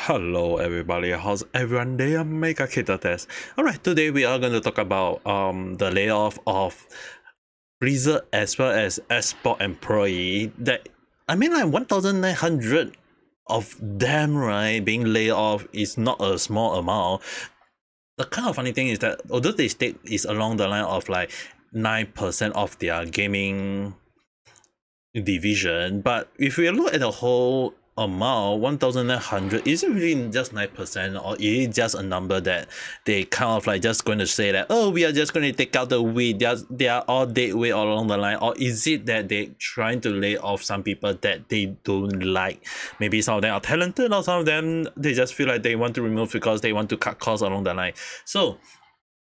Hello everybody, how's everyone there? Mega Kita Test. Alright, today we are going to talk about the layoff of Blizzard as well as Xbox employee that 1900 of them, right, being laid off is not a small amount. The kind of funny thing is that although they state is along the line of like 9% of their gaming division, but if we look at the whole amount, 1900 is it really just 9%, or is it just a number that they kind of like just going to say that, oh, we are just going to take out the weight, they are all dead weight all along the line? Or is it that they trying to lay off some people that they don't like? Maybe some of them are talented, or some of them they just feel like they want to remove because they want to cut costs along the line. So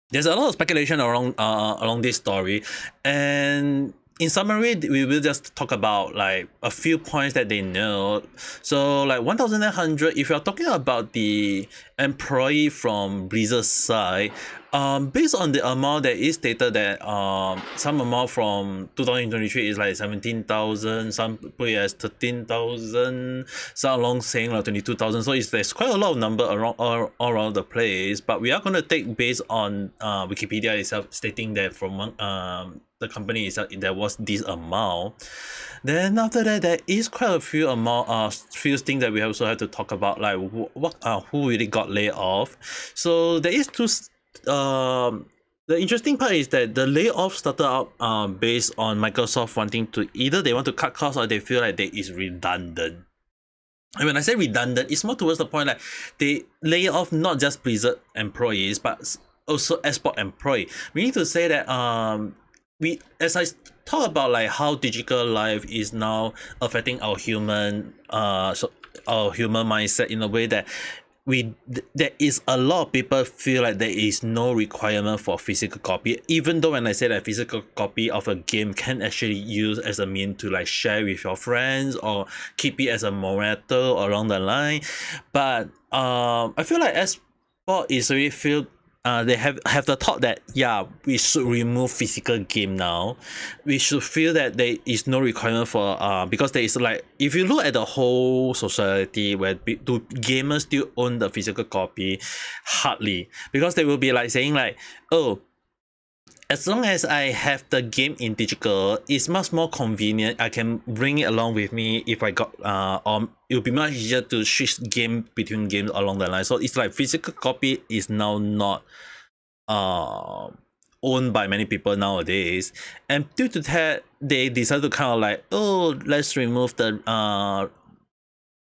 there's a lot of speculation along this story, and in summary, we will just talk about like a few points that they know. So like 1900, if you're talking about the employee from Blizzard's side, based on the amount that is stated that some amount from 2023 is like 17,000, some put it as 13,000, some along saying like 22,000. So there's quite a lot of number around all around the place. But we are gonna take based on Wikipedia itself stating that from the company itself there was this amount. Then after that, there is quite a few few things that we also have to talk about, like who really got laid off. So there is two. The interesting part is that the layoff started out based on Microsoft wanting to either they want to cut costs or they feel like they is redundant. And when I say redundant, it's more towards the point like they lay off not just Blizzard employees but also Xbox employee. We need to say that as I talk about like how digital life is now affecting our human mindset in a way that there is a lot of people feel like there is no requirement for physical copy, even though when I say that physical copy of a game can actually use as a mean to like share with your friends or keep it as a memento along the line. But I feel like Xbox is really feel they have the thought that we should remove physical game now. We should feel that there is no requirement for because there is like, if you look at the whole society, where do gamers still own the physical copy? Hardly, because they will be like saying like, oh, as long as I have the game in digital, it's much more convenient. I can bring it along with me if I got it will be much easier to switch game between games along the line. So it's like physical copy is now not owned by many people nowadays, and due to that, they decided to kind of like, oh, let's remove the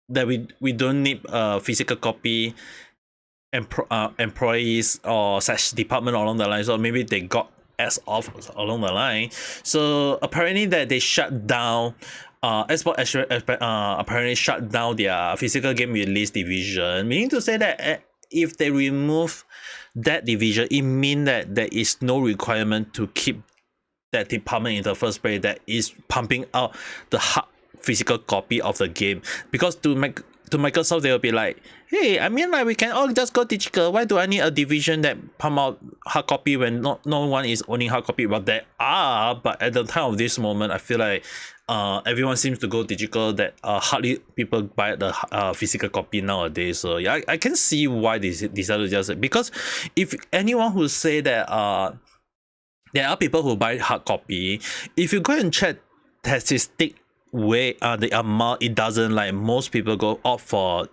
that we don't need physical copy employees or such department along the line. So maybe they got off along the line. So apparently that they shut down Xbox apparently shut down their physical game release division, meaning to say that if they remove that division, it means that there is no requirement to keep that department in the first place that is pumping out the hard physical copy of the game. Because to Microsoft, they will be like, hey, I mean, like, we can all just go digital. Why do I need a division that pump out hard copy when no one is owning hard copy? But there are, but at the time of this moment, I feel like everyone seems to go digital, that hardly people buy the physical copy nowadays. So yeah, I can see why they decided to just, because if anyone who say that there are people who buy hard copy, if you go and check statistic way the amount, it doesn't, like, most people go opt for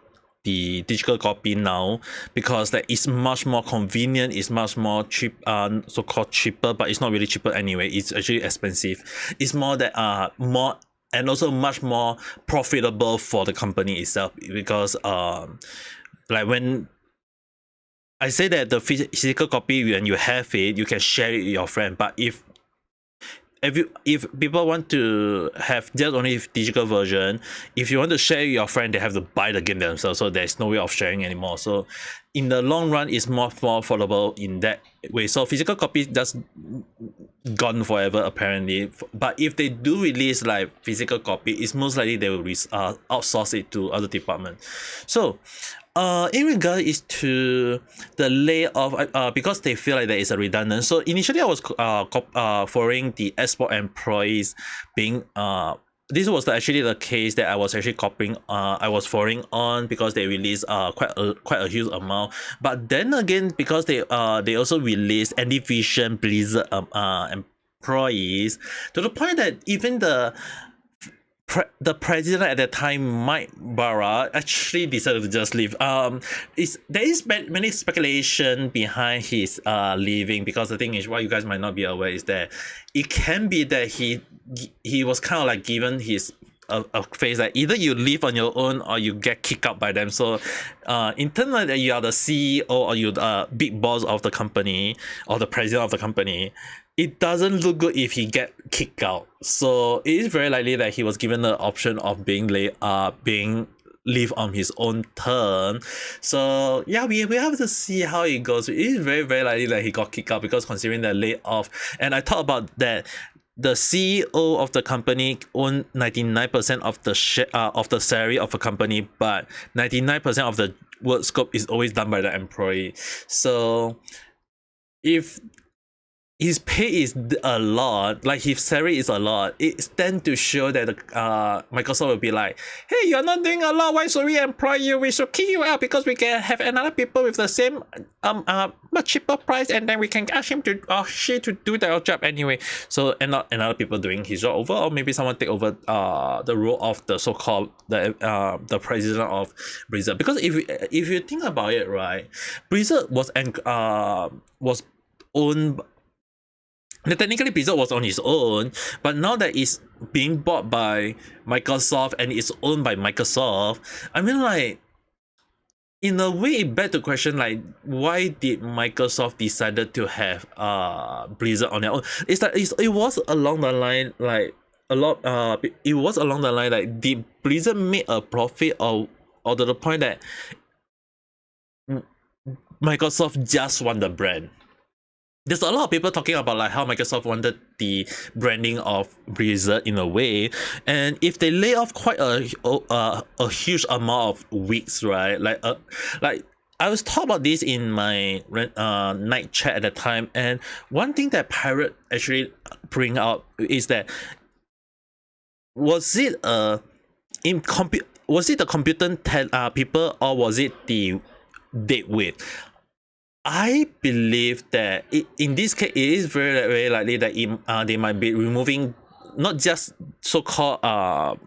the digital copy now because like it's much more convenient, it's much more cheap, so-called cheaper, but it's not really cheaper anyway, it's actually expensive. It's more that more, and also much more profitable for the company itself, because like when I say that the physical copy, when you have it, you can share it with your friend. But if people want to have just only digital version, if you want to share with your friend, they have to buy the game themselves, so there's no way of sharing anymore. So in the long run, it's more affordable in that way. So physical copy just gone forever apparently. But if they do release like physical copy, it's most likely they will outsource it to other departments. So in regard is to the layoff, because they feel like there is a redundant. So initially I was following the Xbox employees being this was actually the case that I was actually copying. I was following on because they released quite a huge amount. But then again, because they also released Antivision Blizzard employees, to the point that even the president at that time, Ybarra, actually decided to just leave. There is many speculation behind his leaving, because the thing is, what you guys might not be aware is that it can be that he was kind of like given his a phase that either you leave on your own or you get kicked out by them. So internally you are the CEO or you the big boss of the company or the president of the company. It doesn't look good if he get kicked out. So it is very likely that he was given the option of being leave on his own turn. So yeah, we have to see how it goes. It is very, very likely that he got kicked out, because considering the layoff, and I thought about that, the CEO of the company own 99% of the salary of a company, but 99% of the work scope is always done by the employee. So if his pay is a lot, like his salary is a lot, it stands to show that Microsoft will be like, hey, you're not doing a lot, why should we employ you? We should kick you out because we can have another people with the same much cheaper price, and then we can ask him to or she to do their job anyway. So another people doing his job over, or maybe someone take over the role of the so-called the president of Blizzard. Because if you think about it, right, Blizzard was owned. Technically, Blizzard was on its own, but now that it's being bought by Microsoft and it's owned by Microsoft, I mean, like, in a way, it begs the question, like, why did Microsoft decided to have Blizzard on their own? It's like it was along the line, like it was along the line, like, did Blizzard make a profit, or to the point that Microsoft just want the brand? There's a lot of people talking about like how Microsoft wanted the branding of Blizzard in a way, and if they lay off quite a huge amount of weeks, right? Like I was talking about this in my night chat at the time, and one thing that Pirate actually bring out is that was it the computer people, or was it the deadweight? I believe that in this case, it is very, very likely that they might be removing not just so-called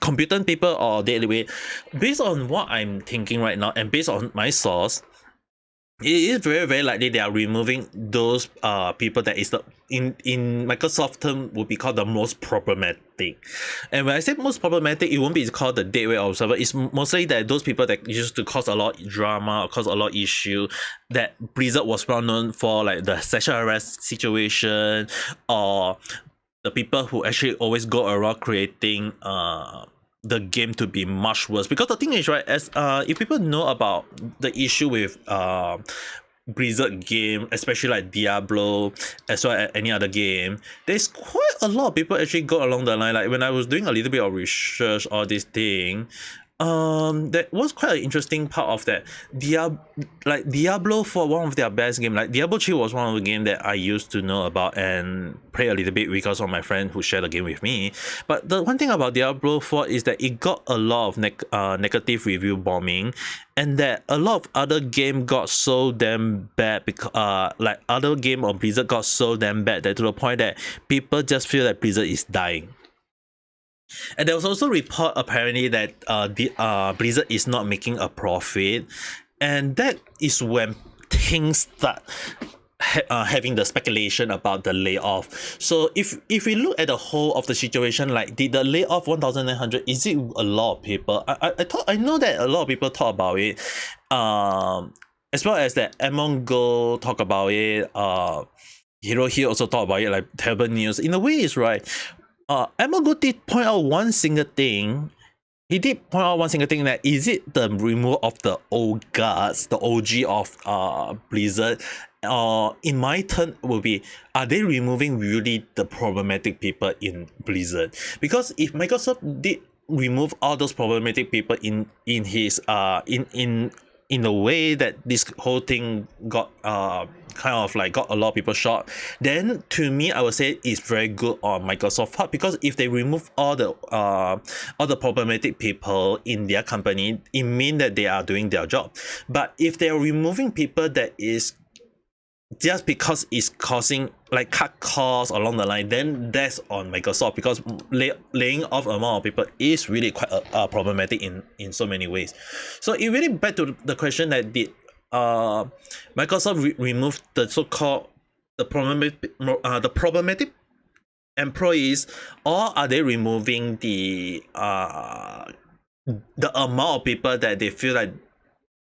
competent people or deadweight. Based on what I'm thinking right now, and based on my source, it is very, very likely they are removing those people that is in Microsoft term would be called the most problematic. And when I say most problematic, it won't be called the deadweight or whatever. It's mostly that those people that used to cause a lot of drama or cause a lot of issue, that Blizzard was well known for, like the sexual harassment situation, or the people who actually always go around creating the game to be much worse. Because the thing is, right, as if people know about the issue with Blizzard game, especially like Diablo, as well as any other game, there's quite a lot of people actually go along the line. Like when I was doing a little bit of research on this thing, that was quite an interesting part of that. Diablo, for one of their best game, like Diablo 3 was one of the game that I used to know about and play a little bit because of my friend who shared the game with me. But the one thing about Diablo 4 is that it got a lot of negative review bombing, and that a lot of other game got so damn bad because like other game of Blizzard got so damn bad that to the point that people just feel that Blizzard is dying. And there was also report apparently that Blizzard is not making a profit, and that is when things start having the speculation about the layoff. So if we look at the whole of the situation, like did the layoff 1,900, is it a lot of people? I know that a lot of people talk about it, as well as that Amon Go talk about it, Hero here also talk about it, like terrible news. In a way, it's right. Amago did point out one single thing. He did point out one single thing, that is it the removal of the old guards, the OG of Blizzard? In my turn will be, are they removing really the problematic people in Blizzard? Because if Microsoft did remove all those problematic people in his in a way that this whole thing got kind of like got a lot of people shot, then to me I would say it's very good on Microsoft part, because if they remove all the problematic people in their company, it means that they are doing their job. But if they are removing people that is just because it's causing like cut costs along the line, then that's on Microsoft, because laying off amount of people is really quite problematic in so many ways. So it really back to the question that did Microsoft remove the so-called the problematic employees, or are they removing the amount of people that they feel like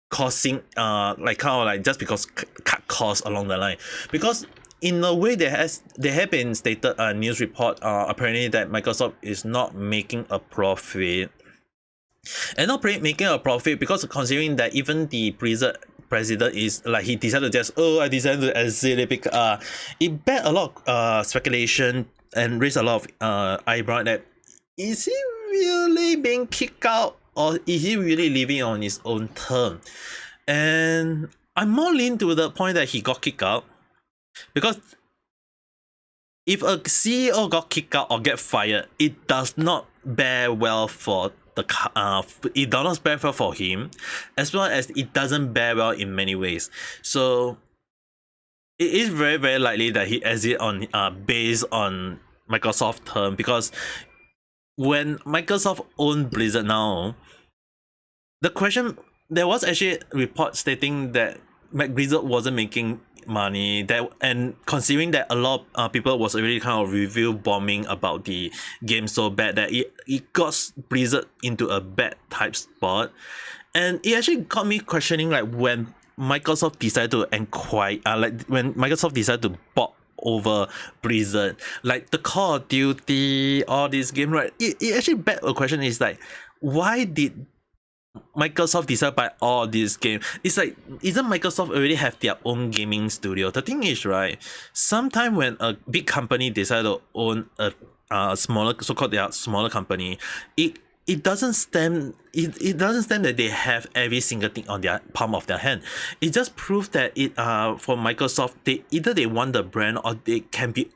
causing like kind of like just because cut costs along the line? Because in a way there have been stated a news report apparently that Microsoft is not making a profit, and not making a profit because considering that even the Blizzard president is like, he decided to just I decided to exit because it bet a lot of speculation and raised a lot of eyebrow that is he really being kicked out, or is he really living on his own term? And I'm more lean to the point that he got kicked out, because if a CEO got kicked out or get fired, it does not bear well for it does not bear well for him, as well as it doesn't bear well in many ways. So it is very, very likely that he exit on based on Microsoft term, because when Microsoft owned Blizzard now, the question, there was actually a report stating that Blizzard wasn't making money, that, and considering that a lot of people was already kind of review bombing about the game so bad that it got Blizzard into a bad type spot. And it actually got me questioning, like, when Microsoft decided to acquire when Microsoft decided to bought over Blizzard, like the Call of Duty, all these games, right? It actually begged a question, is like, why did Microsoft decide by all these games? It's like, isn't Microsoft already have their own gaming studio? The thing is, right, sometimes when a big company decide to own a smaller, so-called their smaller company, it doesn't stem that they have every single thing on their palm of their hand. It just proves that for Microsoft, they want the brand, or they can be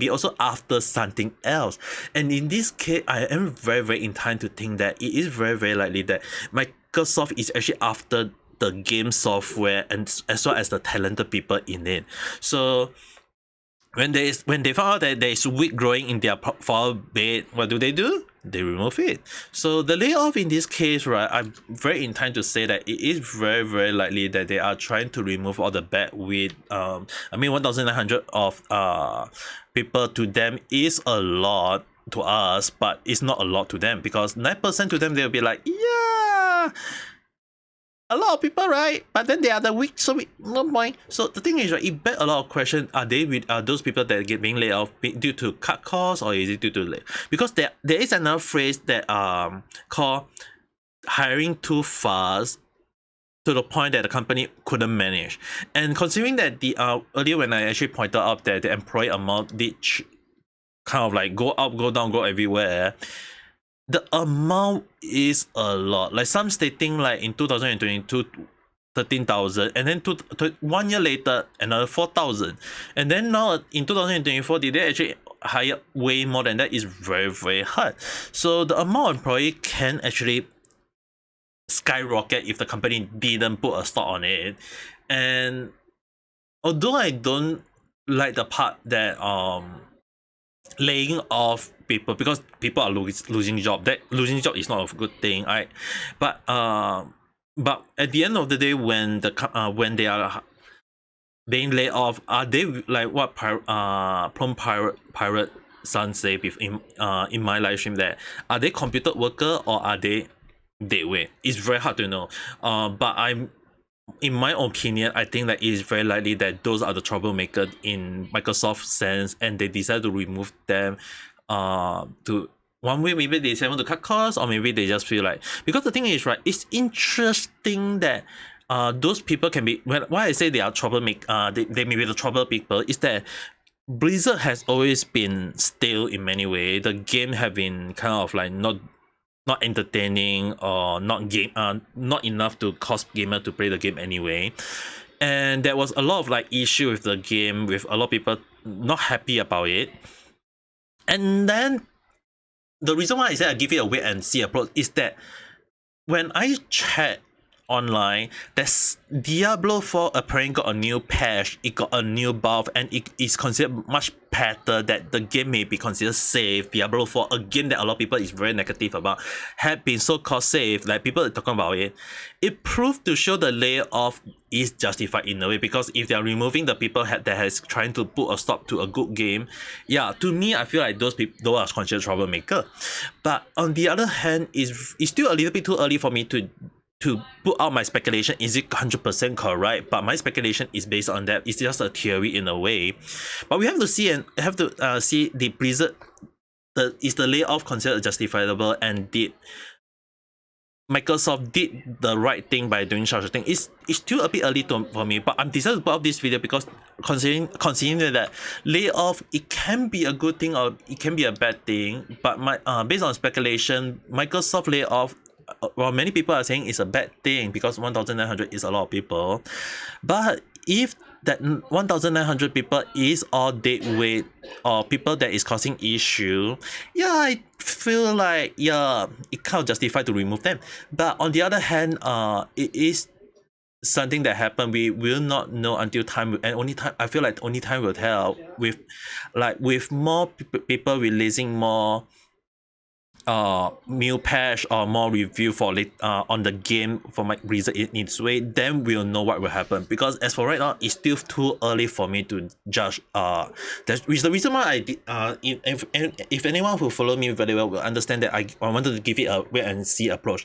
also after something else. And in this case, I am very, very inclined to think that it is very, very likely that Microsoft is actually after the game software, and as well as the talented people in it. So when they found out that there is wheat growing in their flower bed, what do? They remove it. So the layoff in this case, right, I'm very inclined to say that it is very, very likely that they are trying to remove all the bad wheat. I mean, 1,900 of people to them is a lot to us, but it's not a lot to them, because 9% to them, they'll be like, yeah, a lot of people, right? But then they are the weak, so no point. So the thing is, right, it begs a lot of questions. Are those people that get being laid off due to cut costs, or is it due to because there is another phrase that called hiring too fast to the point that the company couldn't manage. And considering that the earlier when I actually pointed out that the employee amount did kind of like go up, go down, go everywhere, the amount is a lot. Like some stating like in 2022, 13,000, and then 1 year later another 4,000, and then now in 2024 did they actually hire way more than that? Is very, very hard. So the amount of employee can actually skyrocket if the company didn't put a stop on it. And although I don't like the part that laying off people, because people are losing job, that losing job is not a good thing, right? But at the end of the day, when they are being laid off, are they like what pirate son say in my live stream, that are they computer worker or are they deadweight? It's very hard to know. But in my opinion, I think that it is very likely that those are the troublemakers in Microsoft sense, and they decide to remove them to one way. Maybe they want to cut costs, or maybe they just feel like, because the thing is, right, it's interesting that those people can be, why I say they are troublemaker, they may be the trouble people, is that Blizzard has always been stale in many ways. The game have been kind of like not not entertaining or not enough to cause gamer to play the game anyway. And there was a lot of like issue with the game, with a lot of people not happy about it. And then the reason why I said I give it a wait and see approach is that when I check online, there's Diablo 4 apparently got a new patch, it got a new buff, and it is considered much better, that the game may be considered safe. Diablo 4, a game that a lot of people is very negative about, had been so-called safe, like people are talking about it. It proved to show the layoff is justified in a way, because if they are removing the people that has trying to put a stop to a good game, yeah, to me I feel like those are considered troublemaker. But on the other hand, it's still a little bit too early for me to put out my speculation. Is it 100% correct? But my speculation is based on that. It's just a theory in a way. But we have to see see the Blizzard. Is the layoff considered justifiable, and did Microsoft did the right thing by doing such a thing? It's still a bit early for me, but I'm decided to put out this video because considering that layoff, it can be a good thing or it can be a bad thing. But based on speculation, Microsoft layoff, well, many people are saying it's a bad thing because 1,900 is a lot of people. But if that 1,900 people is all deadweight or people that is causing issue, yeah, I feel like, yeah, it kind of justified to remove them. But on the other hand, it is something that happened. We will not know until time, and only time, I feel like only time will tell. With more people releasing more new patch or more review for on the game for my Blizzard in its way, then we'll know what will happen. Because as for right now, it's still too early for me to judge. That's the reason why I did. If anyone who follow me very well will understand that I wanted to give it a wait and see approach.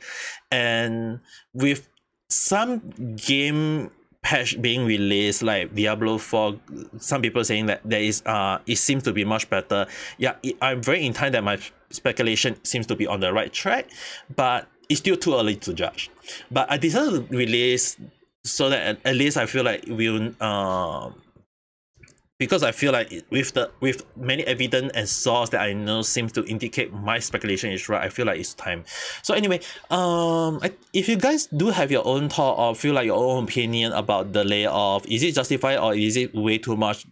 And with some game patch being released like Diablo 4, some people saying that there is it seems to be much better. Yeah, I'm very inclined that my speculation seems to be on the right track, but it's still too early to judge. But I decided to release so that at least I feel like we'll because I feel like with many evidence and source that I know seems to indicate my speculation is right, I feel like it's time. So anyway, if you guys do have your own thought or feel like your own opinion about the layoff, is it justified or is it way too much?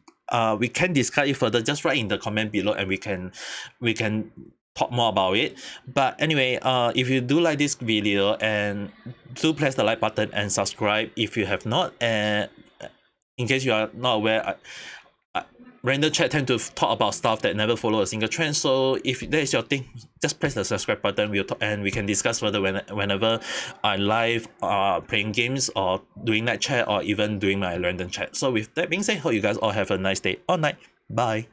We can discuss it further. Just write in the comment below, and we can talk more about it. But anyway, if you do like this video, and do press the like button and subscribe if you have not. And in case you are not aware, random chat tend to talk about stuff that never follow a single trend. So if that is your thing, just press the subscribe button. We'll talk, and we can discuss further whenever I live playing games or doing night chat or even doing my random chat. So with that being said, hope you guys all have a nice day or night. Bye.